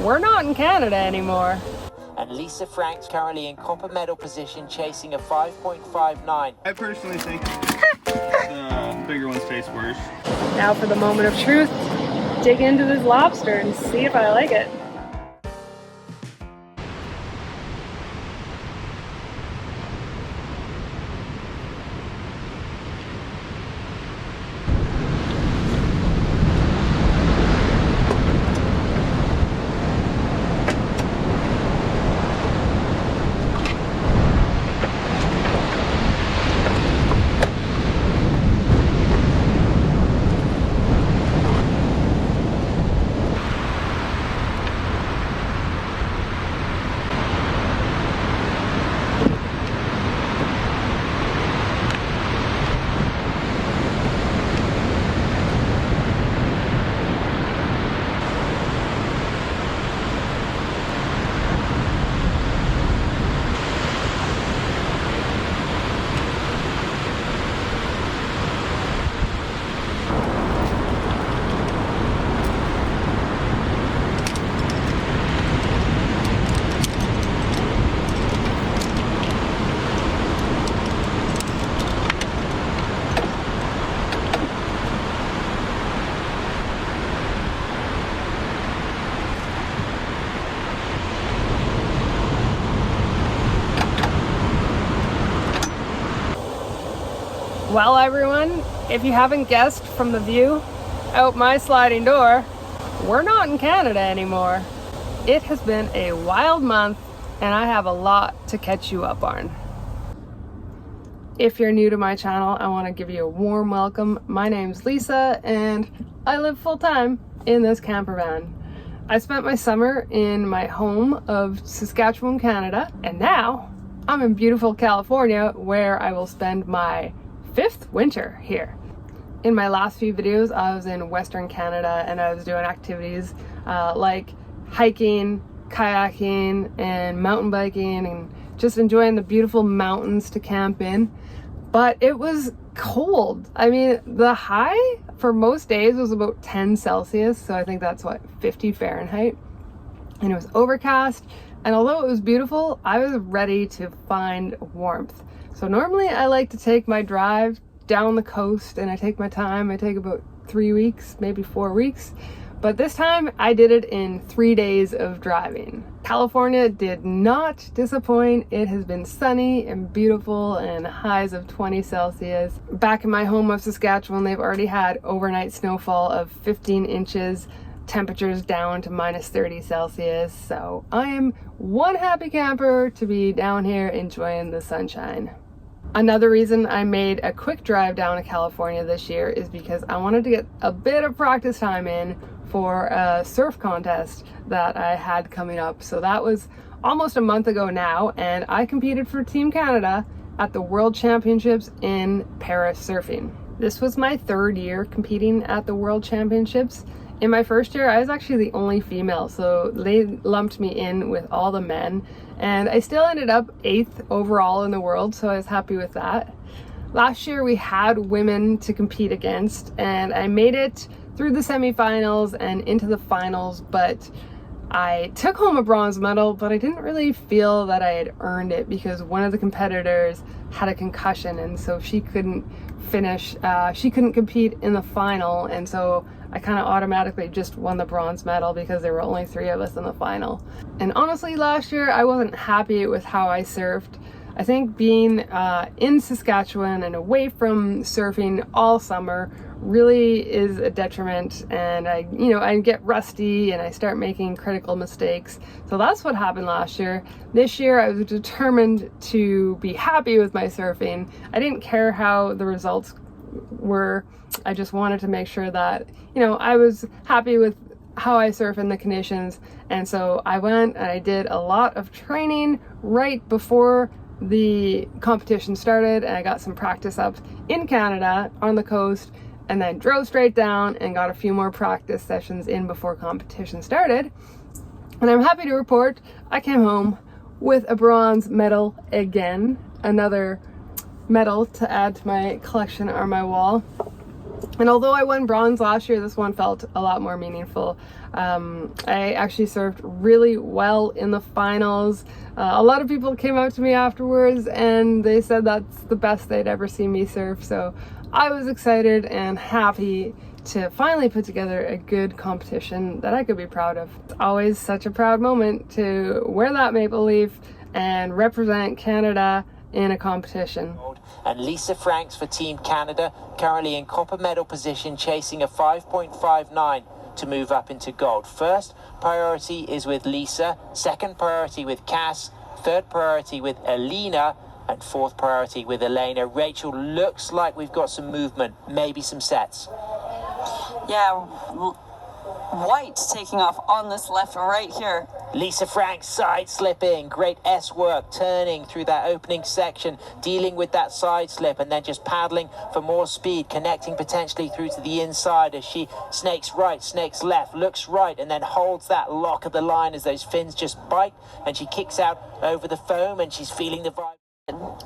We're not in Canada anymore. And Lisa Frank's currently in copper medal position, chasing a 5.59. I personally think the bigger ones taste worse. Now for the moment of truth. Dig into this lobster and see if I like it. Well, everyone, if you haven't guessed from the view out my sliding door, we're not in Canada anymore. It has been a wild month and I have a lot to catch you up on. If you're new to my channel, I want to give you a warm welcome. My name's Lisa and I live full-time in this camper van. I spent my summer in my home of Saskatchewan, Canada, and now I'm in beautiful California where I will spend my 5th winter here. In my last few videos, I was in Western Canada and I was doing activities like hiking, kayaking, and mountain biking, and just enjoying the beautiful mountains to camp in. But it was cold. I mean, the high for most days was about 10 Celsius, so I think that's what, 50 Fahrenheit. And it was overcast, and although it was beautiful, I was ready to find warmth. So normally I like to take my drive down the coast and I take my time. I take about 3 weeks, maybe 4 weeks. But this time I did it in 3 days of driving. California did not disappoint. It has been sunny and beautiful and highs of 20 Celsius. Back in my home of Saskatchewan, they've already had overnight snowfall of 15 inches. Temperatures down to minus 30 Celsius. So I am one happy camper to be down here enjoying the sunshine. Another reason I made a quick drive down to California this year is because I wanted to get a bit of practice time in for a surf contest that I had coming up. So that was almost a month ago now, and I competed for Team Canada at the World Championships in Paris surfing. This was my 3rd year competing at the World Championships. In my first year, I was actually the only female, so they lumped me in with all the men, and I still ended up 8th overall in the world, so I was happy with that. Last year, we had women to compete against, and I made it through the semifinals and into the finals, but I took home a bronze medal, but I didn't really feel that I had earned it because one of the competitors had a concussion, and so she couldn't finish, she couldn't compete in the final, and so I kind of automatically just won the bronze medal because there were only 3 of us in the final. And honestly, last year I wasn't happy with how I surfed. I think being in Saskatchewan and away from surfing all summer really is a detriment, and I get rusty and I start making critical mistakes. So that's what happened last year. This year I was determined to be happy with my surfing. I didn't care how the results were. I just wanted to make sure that, I was happy with how I surf in the conditions. And so I went and I did a lot of training right before the competition started, and I got some practice up in Canada on the coast, and then drove straight down and got a few more practice sessions in before competition started. And I'm happy to report I came home with a bronze medal again, another medal to add to my collection on my wall. And although I won bronze last year, this one felt a lot more meaningful. I actually surfed really well in the finals. A lot of people came out to me afterwards and they said that's the best they'd ever seen me surf. So I was excited and happy to finally put together a good competition that I could be proud of. It's always such a proud moment to wear that maple leaf and represent Canada in a competition. And Lisa Franks for Team Canada, currently in copper medal position, chasing a 5.59 to move up into gold. First priority is with Lisa, second priority with Cass, third priority with Alina, and fourth priority with Elena. Rachel, looks like we've got some movement, maybe some sets. Yeah, White taking off on this left right here. Lisa Franks side slipping, great S work, turning through that opening section, dealing with that side slip and then just paddling for more speed, connecting potentially through to the inside as she snakes right, snakes left, looks right and then holds that lock of the line as those fins just bite and she kicks out over the foam and she's feeling the vibe.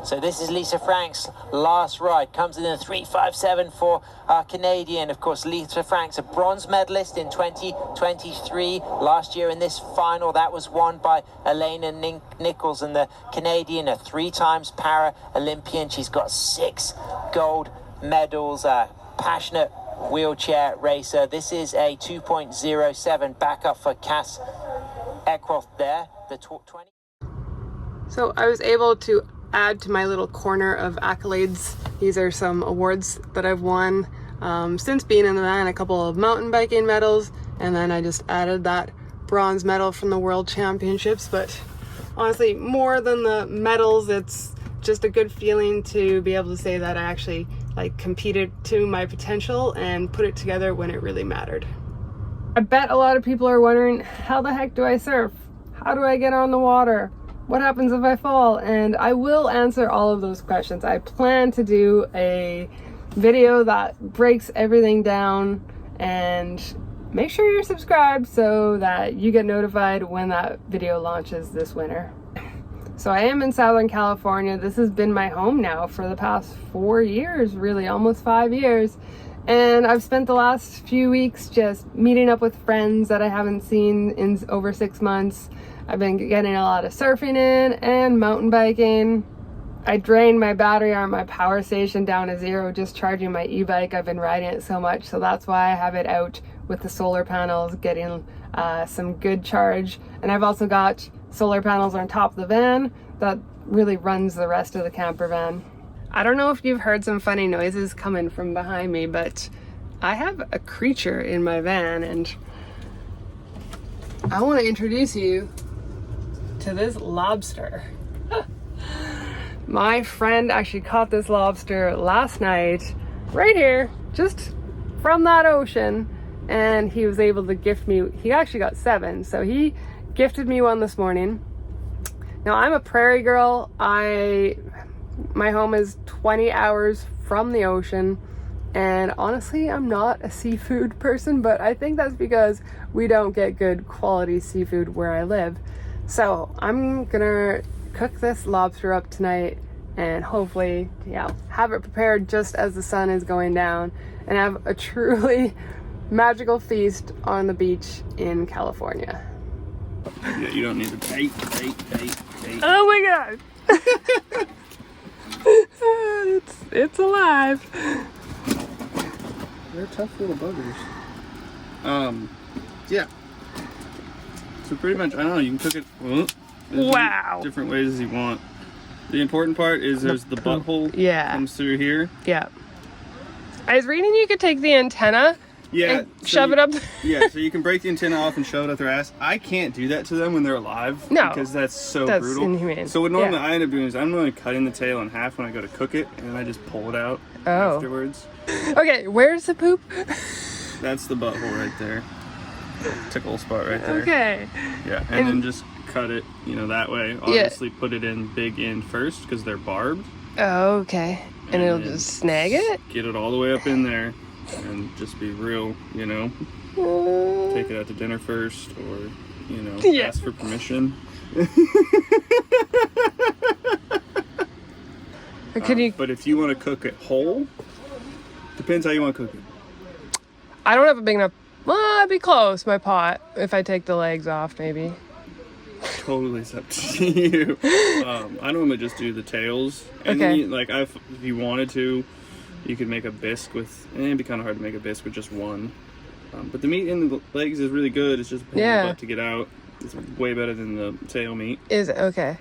So this is Lisa Franks' last ride, comes in a 3.57 for our Canadian. Of course, Lisa Franks, a bronze medalist in 2023. Last year in this final, that was won by Elena Nichols, and the Canadian, a 3 times para-Olympian. She's got 6 gold medals, a passionate wheelchair racer. This is a 2.07 backup for Cass Eckroth there, the 20. So I was able to add to my little corner of accolades. These are some awards that I've won since being in the van, a couple of mountain biking medals, and then I just added that bronze medal from the World Championships. But honestly, more than the medals, it's just a good feeling to be able to say that I actually competed to my potential and put it together when it really mattered. I bet a lot of people are wondering, how the heck do I surf? How do I get on the water? What happens if I fall? And I will answer all of those questions. I plan to do a video that breaks everything down, and make sure you're subscribed so that you get notified when that video launches this winter. So I am in Southern California. This has been my home now for the past 4 years, really almost 5 years. And I've spent the last few weeks just meeting up with friends that I haven't seen in over 6 months. I've been getting a lot of surfing in and mountain biking. I drained my battery on my power station down to 0 just charging my e-bike. I've been riding it so much, so that's why I have it out with the solar panels, getting some good charge. And I've also got solar panels on top of the van that really runs the rest of the camper van. I don't know if you've heard some funny noises coming from behind me, but I have a creature in my van, and I want to introduce you to this lobster. My friend actually caught this lobster last night right here, just from that ocean, and he was able to gift me, he actually got 7, so he gifted me one this morning. Now I'm a prairie girl. My home is 20 hours from the ocean, and honestly I'm not a seafood person, but I think that's because we don't get good quality seafood where I live. So I'm gonna cook this lobster up tonight and hopefully, have it prepared just as the sun is going down and have a truly magical feast on the beach in California. Yeah, you don't need to bait. Oh my god! it's alive. They're tough little buggers. Yeah. So pretty much, I don't know, you can cook it Wow. different ways as you want. The important part is there's the butthole comes through here. Yeah. I was reading you could take the antenna and shove it up. Yeah, so you can break the antenna off and shove it up their ass. I can't do that to them when they're alive. No. Because that's That's brutal. inhumane. So what normally I end up doing is I'm normally cutting the tail in half when I go to cook it, and then I just pull it out afterwards. Okay, where's the poop? That's the butthole right there. Tickle spot right there. Okay. Yeah, and then just cut it, that way. Obviously put it in big end first because they're barbed. Oh, okay. And it'll just snag it? Get it all the way up in there and just be real, Take it out to dinner first or, ask for permission. Could you... But if you want to cook it whole, Depends how you want to cook it. I don't have a big enough. Well, I'd be close. My pot. If I take the legs off, maybe. Totally it's up to you. I normally just do the tails. And Okay. then if you wanted to, you could make a bisque with. It'd be kind of hard to make a bisque with just one. But the meat in the legs is really good. It's just a pain in the butt to get out. It's way better than the tail meat. Is it? Okay.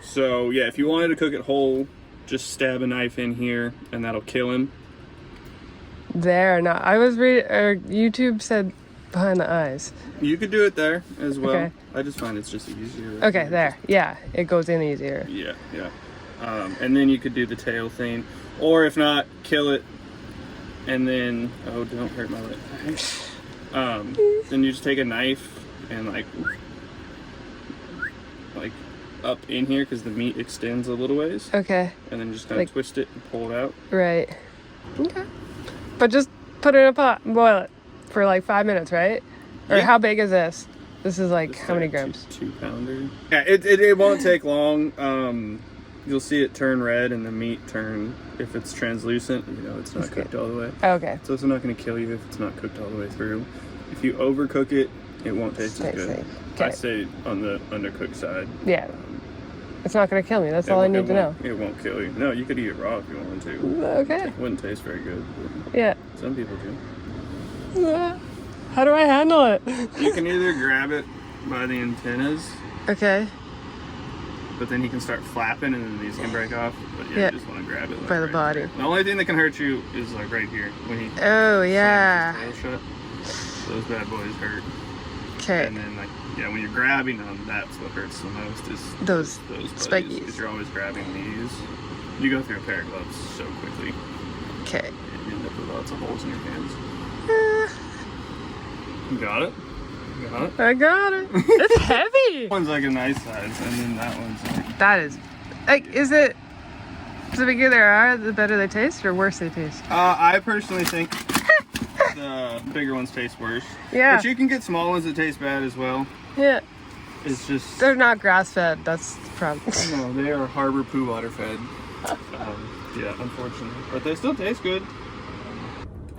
So yeah, if you wanted to cook it whole, just stab a knife in here, and that'll kill him. There, no. I was reading. YouTube said behind the eyes. You could do it there as well. Okay. I just find it's just easier. Okay, there. Yeah, it goes in easier. Yeah. And then you could do the tail thing, or if not, kill it, and then don't hurt my leg. Then you just take a knife and like up in here because the meat extends a little ways. Okay. And then just kind of twist it and pull it out. Right. Okay. But just put it in a pot and boil it for like 5 minutes, right? Or how big is this? This is like how many grams? 2-pounder. Yeah, it won't take long. You'll see it turn red and the meat turn, if it's translucent, it's not cooked all the way. Okay. So it's not going to kill you if it's not cooked all the way through. If you overcook it, it won't taste as good. Okay. I say on the undercooked side. Yeah. It's not going to kill me. That's all I need to know. It won't kill you. No, you could eat it raw if you wanted to. Okay. It wouldn't taste very good. Yeah. Some people do. How do I handle it? You can either grab it by the antennas. Okay. But then he can start flapping and then these can break off. But you just want to grab it by the body. Here. The only thing that can hurt you is right here when he slams his tail shut. Those bad boys hurt. Okay. And then when you're grabbing them, that's what hurts the most is those spikies. Because you're always grabbing these. You go through a pair of gloves so quickly. Okay. And you end up with lots of holes in your hands. You got it? I got it. It's heavy. One's like a nice size, and then that one's like... That is... is it... The bigger they are, the better they taste, or worse they taste? I personally think the bigger ones taste worse. Yeah. But you can get small ones that taste bad as well. Yeah. It's just... They're not grass-fed, that's the problem. No, they are harbor poo water fed. Yeah, unfortunately. But they still taste good.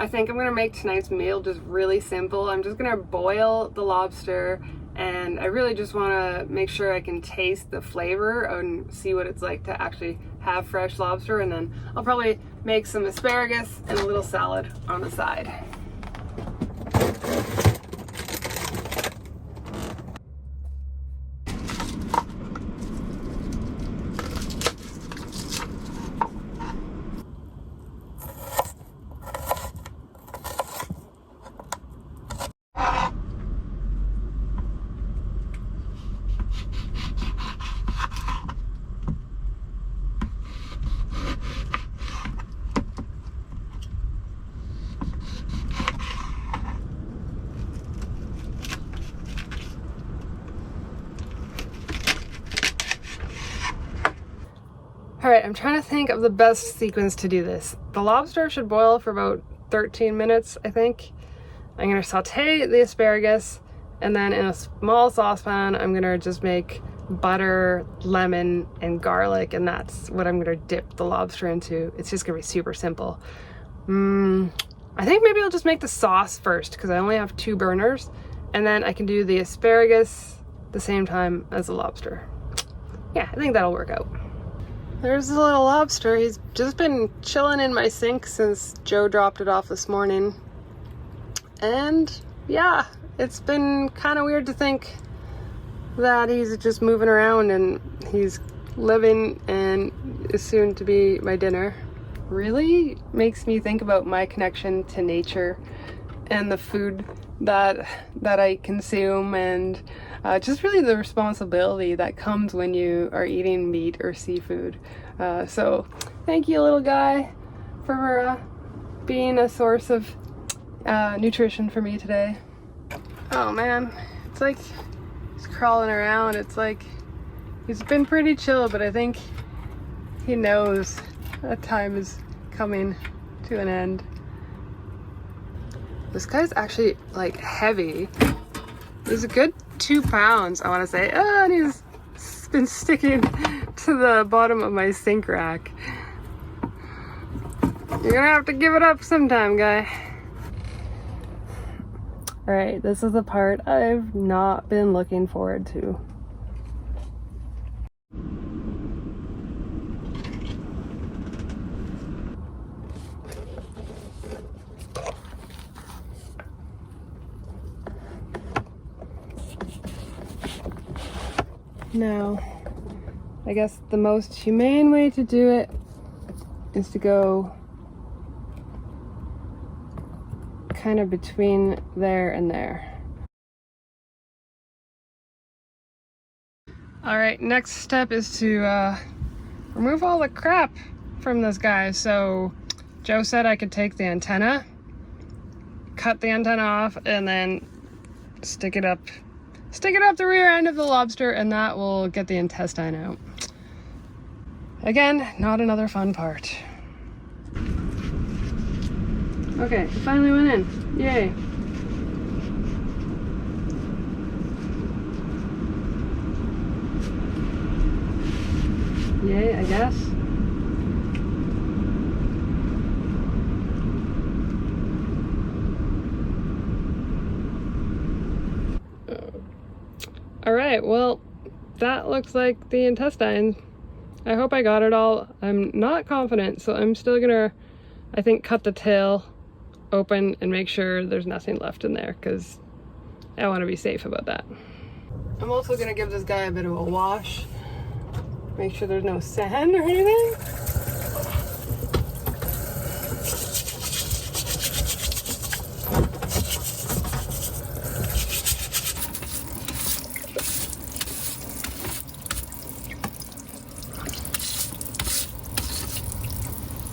I think I'm gonna make tonight's meal just really simple. I'm just gonna boil the lobster, and I really just wanna make sure I can taste the flavor and see what it's like to actually have fresh lobster, and then I'll probably make some asparagus and a little salad on the side. All right, I'm trying to think of the best sequence to do this. The lobster should boil for about 13 minutes, I think. I'm gonna saute the asparagus, and then in a small saucepan, I'm gonna just make butter, lemon, and garlic, and that's what I'm gonna dip the lobster into. It's just gonna be super simple. I think maybe I'll just make the sauce first, because I only have 2 burners, and then I can do the asparagus the same time as the lobster. Yeah, I think that'll work out. There's the little lobster. He's just been chilling in my sink since Joe dropped it off this morning. And yeah, it's been kind of weird to think that he's just moving around and he's living and is soon to be my dinner. Really makes me think about my connection to nature and the food that I consume, and just really the responsibility that comes when you are eating meat or seafood. So thank you, little guy, for being a source of nutrition for me today. Oh man, it's like he's crawling around. It's like he's been pretty chill, but I think he knows that time is coming to an end. This guy's actually like heavy. He's a good 2 pounds, I want to say. Oh, and he's been sticking to the bottom of my sink rack. You're gonna have to give it up sometime, guy. Alright, this is the part I've not been looking forward to. Now, I guess the most humane way to do it is to go kind of between there and there. Alright, next step is to remove all the crap from this guy. So Joe said I could take the antenna, cut the antenna off, and then stick it up the rear end of the lobster, and that will get the intestine out. Again, not another fun part. Okay, it finally went in. Yay. Yay, I guess. Alright, well, that looks like the intestine. I hope I got it all. I'm not confident, so I'm still gonna, I think, cut the tail open and make sure there's nothing left in there, because I want to be safe about that. I'm also gonna give this guy a bit of a wash. Make sure there's no sand or anything.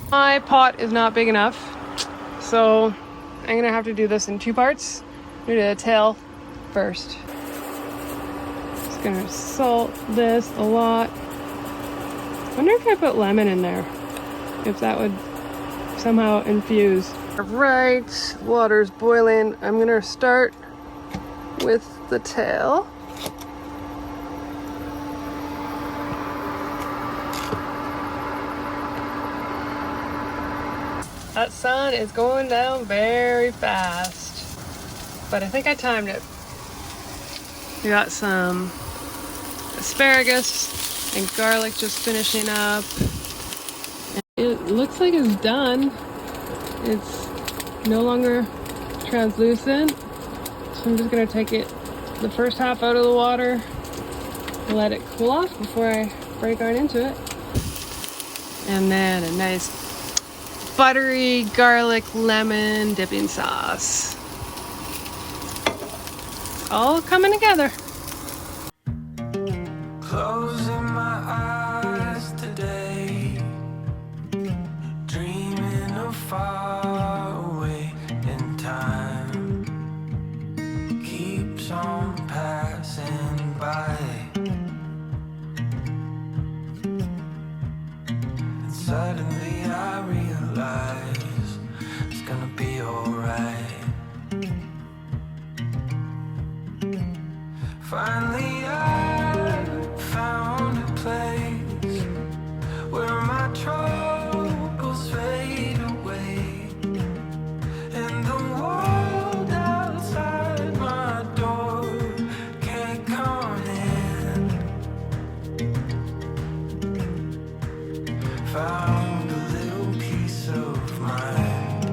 My pot is not big enough, so I'm gonna have to do this in two parts. I'm gonna do the tail first. Just gonna salt this a lot. Wonder if I put lemon in there, if that would somehow infuse. Alright, water's boiling. I'm gonna start with the tail. That sun is going down very fast, but I think I timed it. We got some asparagus and garlic just finishing up. It looks like it's done. It's no longer translucent, so I'm just gonna take it, the first half out of the water, and let it cool off before I break on into it. And then a nice buttery garlic lemon dipping sauce. It's all coming together. Closing my eyes today, dreaming of far away in time, keeps on passing by, and suddenly I realize it's gonna be alright. Finally I found a place where my troubles fade away, and the world outside my door can't come in. Found a little piece of mind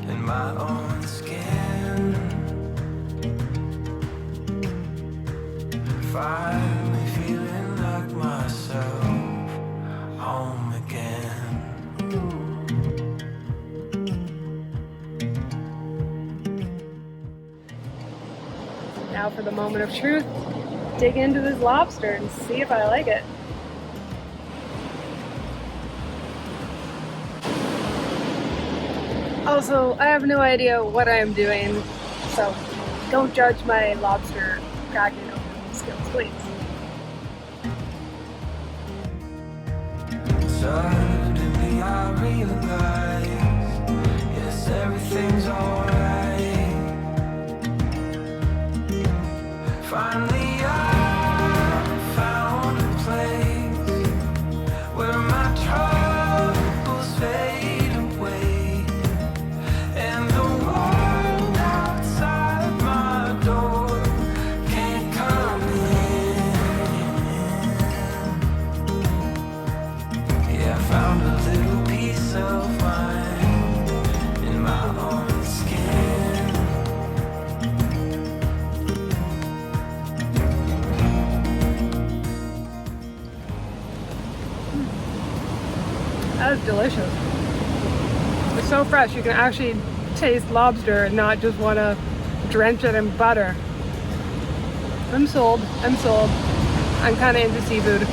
in my own skin. Finally feeling like myself, home again. Now for the moment of truth. Dig into this lobster and see if I like it. Also, I have no idea what I am doing, so don't judge my lobster cracking open skills, please. Suddenly I realize, yes, everything's alright. Finally I found a place where my troubles fade away, That is delicious. It's so fresh. You can actually taste lobster and not just want to drench it in butter. I'm sold. I'm sold. I'm kind of into seafood.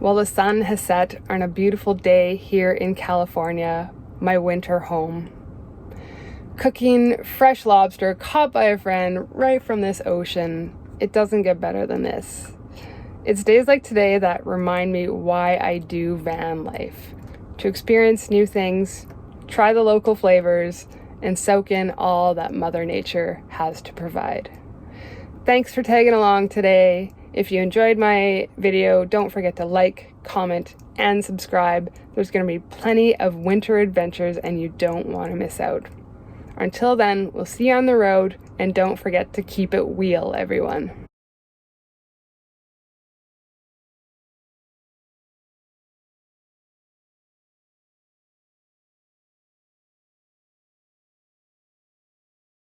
Well, the sun has set on a beautiful day here in California, my winter home. Cooking fresh lobster caught by a friend right from this ocean. It doesn't get better than this. It's days like today that remind me why I do van life. To experience new things, try the local flavors, and soak in all that Mother Nature has to provide. Thanks for tagging along today. If you enjoyed my video, don't forget to like, comment, and subscribe. There's going to be plenty of winter adventures and you don't want to miss out. Until then, we'll see you on the road, and don't forget to keep it wheel, everyone.